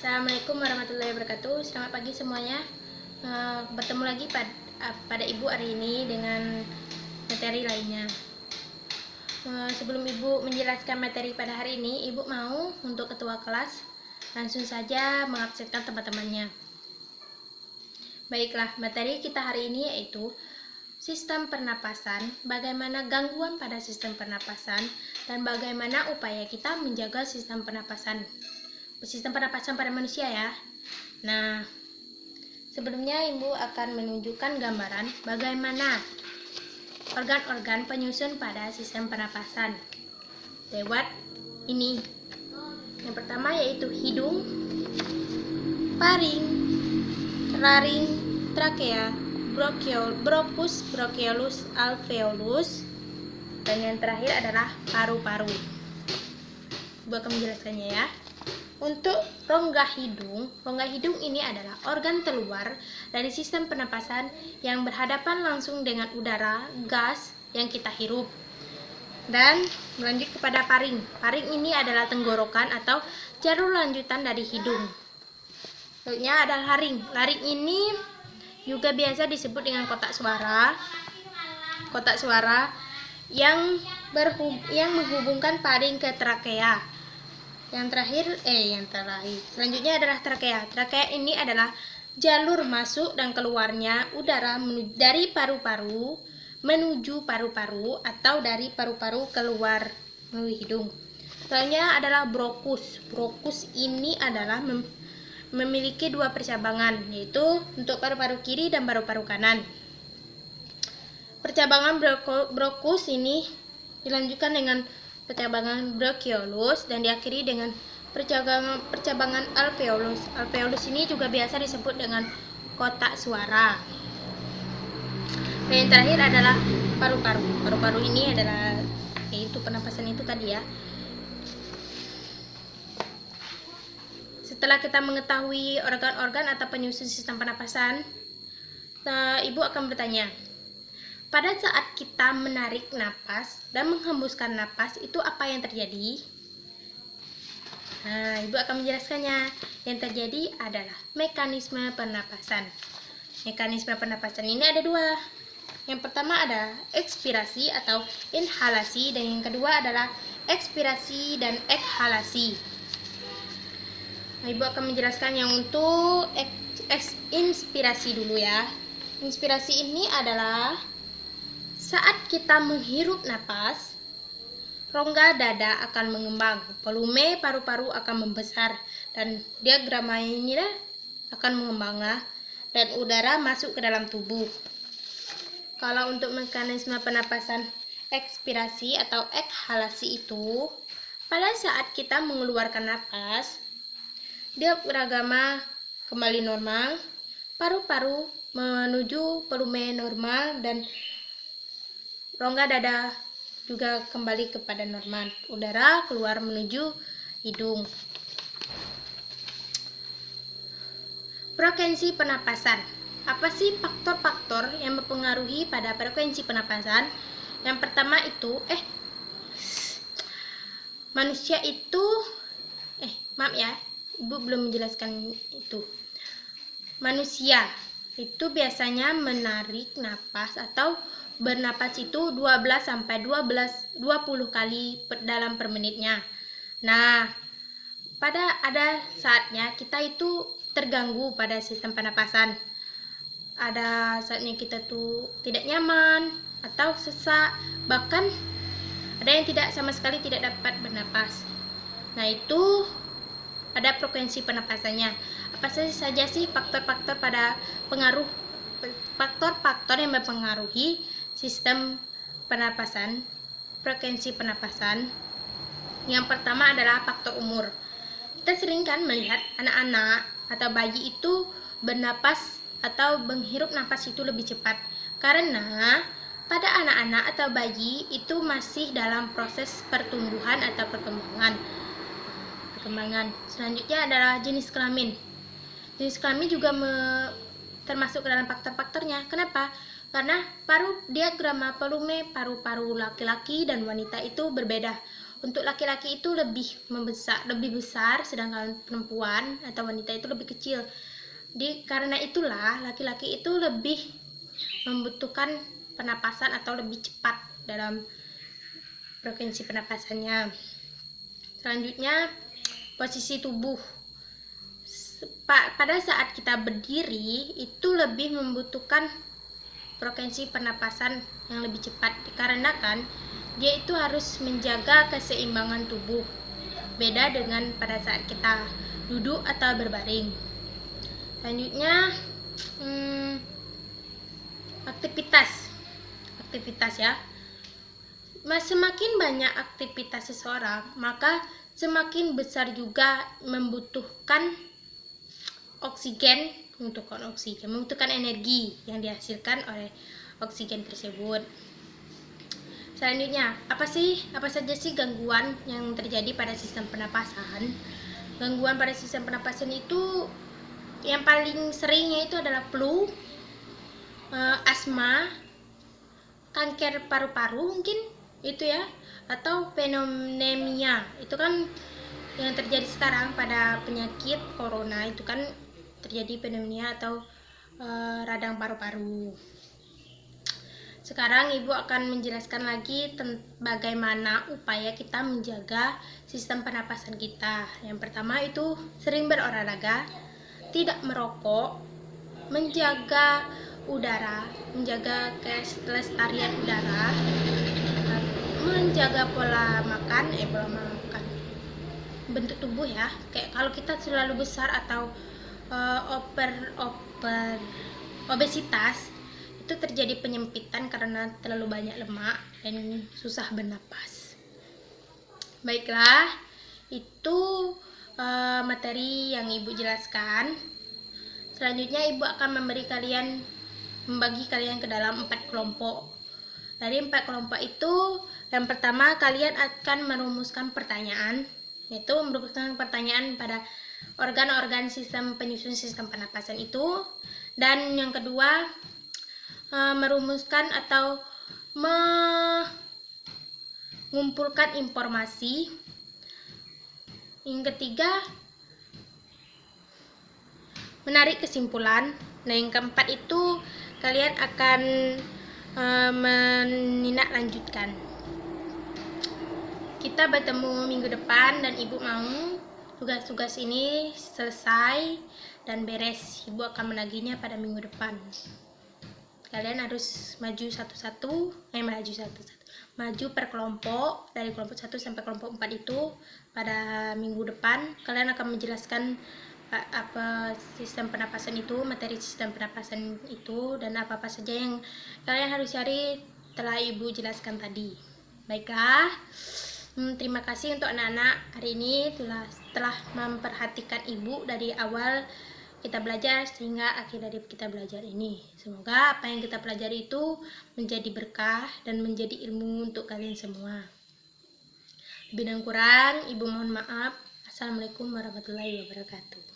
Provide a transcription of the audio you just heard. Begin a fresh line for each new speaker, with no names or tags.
Assalamualaikum warahmatullahi wabarakatuh. Selamat pagi semuanya. Bertemu lagi pada Ibu hari ini dengan materi lainnya. Sebelum Ibu menjelaskan materi pada hari ini, Ibu mau untuk ketua kelas langsung saja mengabsenkan teman-temannya. Baiklah, materi kita hari ini yaitu sistem pernapasan, bagaimana gangguan pada sistem pernapasan, dan bagaimana upaya kita menjaga sistem pernapasan pada manusia ya. Nah, sebelumnya Ibu akan menunjukkan gambaran bagaimana organ-organ penyusun pada sistem pernapasan lewat ini. Yang pertama yaitu hidung, paring, laring, trakea, bronkus, bronchiolus, alveolus, dan yang terakhir adalah paru-paru. Ibu akan menjelaskannya ya. Untuk rongga hidung ini adalah organ terluar dari sistem pernapasan yang berhadapan langsung dengan udara, gas yang kita hirup. Dan melanjut kepada paring. Paring ini adalah tenggorokan atau jalur lanjutan dari hidung. Selanjutnya adalah laring. Laring ini juga biasa disebut dengan kotak suara. Kotak suara yang menghubungkan paring ke trakea. Yang terakhir, selanjutnya adalah trakea. Trakea ini adalah jalur masuk dan keluarnya udara dari paru-paru menuju paru-paru atau dari paru-paru keluar melalui hidung. Selanjutnya adalah bronkus. Bronkus ini adalah memiliki dua percabangan, yaitu untuk paru-paru kiri dan paru-paru kanan. Percabangan bronkus ini dilanjutkan dengan percabangan bronchiolus dan diakhiri dengan percabangan alveolus. Alveolus ini juga biasa disebut dengan kotak suara. Dan yang terakhir adalah paru-paru. Paru-paru ini adalah yaitu pernapasan itu tadi ya. Setelah kita mengetahui organ-organ atau penyusun sistem pernapasan, Ibu akan bertanya, pada saat kita menarik napas dan menghembuskan napas, itu apa yang terjadi? Nah, Ibu akan menjelaskannya. Yang terjadi adalah mekanisme pernapasan. Mekanisme pernapasan ini ada dua. Yang pertama ada ekspirasi atau inhalasi, dan yang kedua adalah ekspirasi dan ekhalasi. Nah, Ibu akan menjelaskan yang untuk inspirasi dulu ya. Inspirasi ini adalah saat kita menghirup napas, rongga dada akan mengembang, volume paru-paru akan membesar, dan diagrama ini akan mengembang dan udara masuk ke dalam tubuh. Kalau untuk mekanisme pernapasan ekspirasi atau ekhalasi itu, pada saat kita mengeluarkan napas, diagrama kembali normal, paru-paru menuju volume normal, dan rongga dada juga kembali kepada normal. Udara keluar menuju hidung. Frekuensi pernapasan. Apa sih faktor-faktor yang mempengaruhi pada frekuensi pernapasan? Yang pertama itu manusia itu maaf ya, Ibu belum menjelaskan itu. Manusia itu biasanya menarik napas atau bernapas itu 12 sampai 20 kali dalam per menitnya. Nah, ada saatnya kita itu terganggu pada sistem pernapasan. Ada saatnya kita tuh tidak nyaman atau sesak, bahkan ada yang sama sekali tidak dapat bernapas. Nah, itu ada frekuensi pernapasannya. Apa saja sih faktor-faktor yang mempengaruhi sistem pernapasan, frekuensi pernapasan? Yang pertama adalah faktor umur. Kita sering kan melihat anak-anak atau bayi itu bernapas atau menghirup napas itu lebih cepat, karena pada anak-anak atau bayi itu masih dalam proses pertumbuhan atau perkembangan. Selanjutnya adalah jenis kelamin. Jenis kelamin juga termasuk ke dalam faktor-faktornya. Kenapa? Karena diagrama volume paru-paru laki-laki dan wanita itu berbeda. untuk laki-laki itu lebih besar, sedangkan perempuan atau wanita itu lebih kecil. Karena itulah laki-laki itu lebih membutuhkan pernapasan atau lebih cepat dalam frekuensi pernapasannya. Selanjutnya, posisi tubuh. Pada saat kita berdiri itu lebih membutuhkan frekuensi pernapasan yang lebih cepat, dikarenakan dia itu harus menjaga keseimbangan tubuh. Beda dengan pada saat kita duduk atau berbaring. Selanjutnya, aktivitas ya. Semakin banyak aktivitas seseorang, maka semakin besar juga membutuhkan membutuhkan energi yang dihasilkan oleh oksigen tersebut. Selanjutnya, apa saja sih gangguan yang terjadi pada sistem pernapasan? Gangguan pada sistem pernapasan itu yang paling seringnya itu adalah flu, asma, kanker paru-paru mungkin itu ya, atau pneumonia. Itu kan yang terjadi sekarang pada penyakit corona, itu kan terjadi pneumonia atau radang paru-paru. Sekarang Ibu akan menjelaskan lagi bagaimana upaya kita menjaga sistem pernapasan kita. Yang pertama itu sering berolahraga, tidak merokok, menjaga udara, menjaga kelestarian udara, menjaga pola makan, bentuk tubuh ya. Kayak kalau kita terlalu besar atau obesitas, itu terjadi penyempitan karena terlalu banyak lemak dan susah bernapas. Baiklah, itu materi yang Ibu jelaskan. Selanjutnya Ibu akan membagi kalian ke dalam 4 kelompok. Dari 4 kelompok itu, yang pertama kalian akan merumuskan pertanyaan, yaitu merumuskan pertanyaan pada organ-organ sistem penyusun sistem pernapasan itu. Dan yang kedua, merumuskan atau mengumpulkan informasi. Yang ketiga, menarik kesimpulan. Nah, yang keempat itu kalian akan menindaklanjutkan. Kita bertemu minggu depan dan Ibu mau tugas-tugas ini selesai dan beres. Ibu akan menagihnya pada minggu depan. Kalian harus maju maju per kelompok, dari kelompok 1 sampai kelompok 4 itu pada minggu depan. Kalian akan menjelaskan apa sistem pernapasan itu, materi sistem pernapasan itu, dan apa-apa saja yang kalian harus cari telah Ibu jelaskan tadi. Baiklah, terima kasih untuk anak-anak hari ini telah memperhatikan Ibu dari awal kita belajar sehingga akhir dari kita belajar ini. Semoga apa yang kita pelajari itu menjadi berkah dan menjadi ilmu untuk kalian semua. Lebih dan kurang Ibu mohon maaf. Assalamualaikum warahmatullahi wabarakatuh.